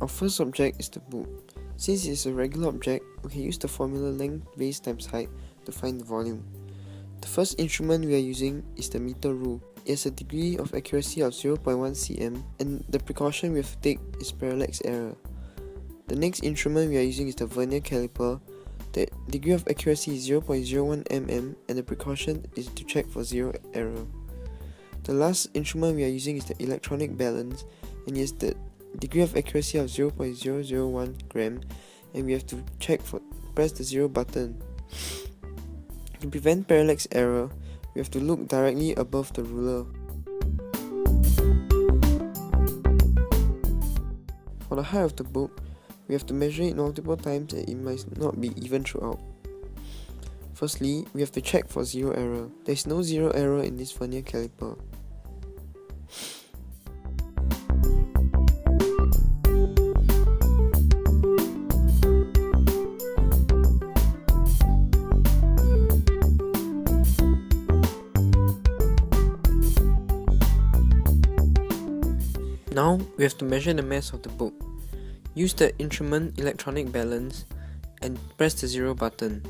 Our first object is the book. Since it is a regular object, we can use the formula length base times height to find the volume. The first instrument we are using is the meter rule. It has a degree of accuracy of 0.1 cm, and the precaution we have to take is parallax error. The next instrument we are using is the vernier caliper. The degree of accuracy is 0.01 mm, and the precaution is to check for zero error. The last instrument we are using is the electronic balance, and it has the degree of accuracy of 0.001 gram, and we have to press the 0 button. To prevent parallax error, we have to look directly above the ruler. For the height of the book, we have to measure it multiple times and it must not be even throughout. Firstly, we have to check for zero error. There is no zero error in this vernier caliper. Now, we have to measure the mass of the book. Use the instrument electronic balance and press the 0 button.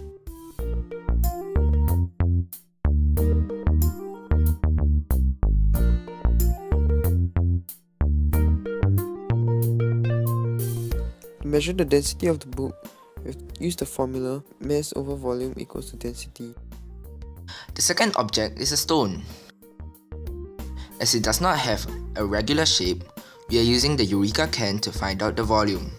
To measure the density of the book, we have to use the formula mass over volume equals to density. The second object is a stone. As it does not have a regular shape, we are using the Eureka can to find out the volume.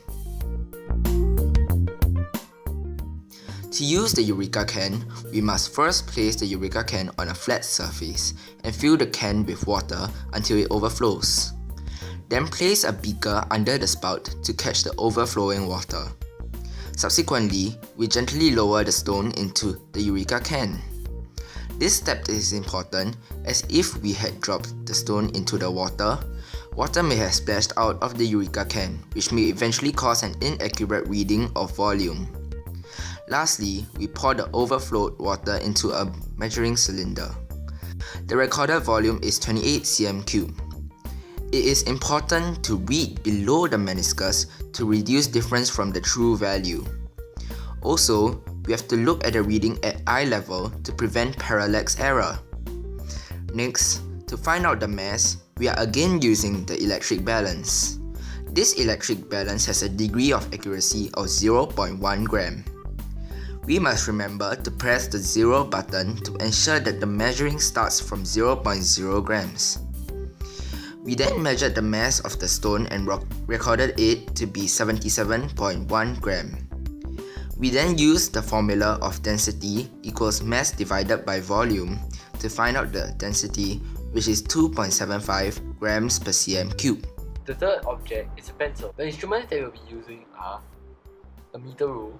To use the Eureka can, we must first place the Eureka can on a flat surface and fill the can with water until it overflows. Then place a beaker under the spout to catch the overflowing water. Subsequently, we gently lower the stone into the Eureka can. This step is important as if we had dropped the stone into the water, water may have splashed out of the Eureka can, which may eventually cause an inaccurate reading of volume. Lastly, we pour the overflowed water into a measuring cylinder. The recorded volume is 28 cm3. It is important to read below the meniscus to reduce difference from the true value. Also, we have to look at the reading at eye level to prevent parallax error. Next, to find out the mass, we are again using the electric balance. This electric balance has a degree of accuracy of 0.1 gram. We must remember to press the 0 button to ensure that the measuring starts from 0.0 grams. We then measured the mass of the stone and recorded it to be 77.1 gram. We then used the formula of density equals mass divided by volume to find out the density, which is 2.75 grams per cm cube. The third object is a pencil. The instruments that we'll be using are a meter rule,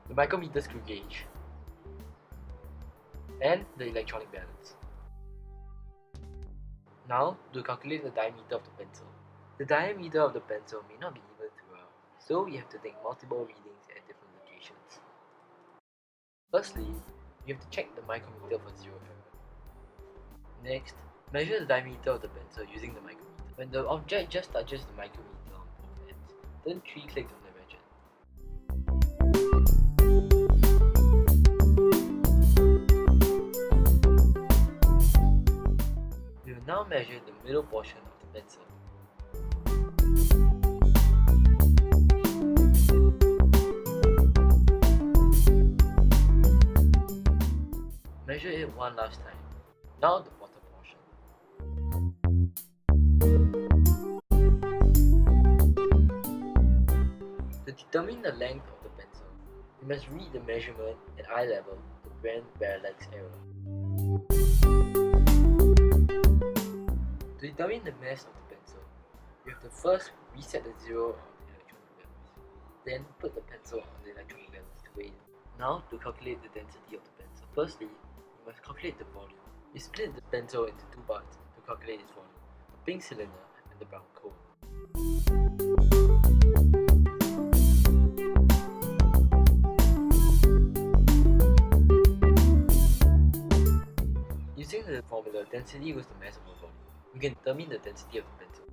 the micrometer screw gauge, and the electronic balance. Now, to calculate the diameter of the pencil. The diameter of the pencil may not be even throughout, so we have to take multiple readings at different locations. Firstly, you have to check the micrometer for zero error. Next, measure the diameter of the pencil using the micrometer. When the object just touches the micrometer on both ends, then 3 clicks on the ratchet. We will now measure the middle portion of the pencil. Measure it one last time. Now the bottom portion. To determine the length of the pencil, we must read the measurement at eye level to prevent parallax error. To determine the mass of the pencil, we have to first reset the zero of the electronic balance, then put the pencil on the electronic balance to weigh it. Now to calculate the density of the pencil. Firstly, we must calculate the volume. We split the pencil into two parts to calculate its volume, the pink cylinder and the brown cone. Using the formula density equals the mass over volume, we can determine the density of the pencil.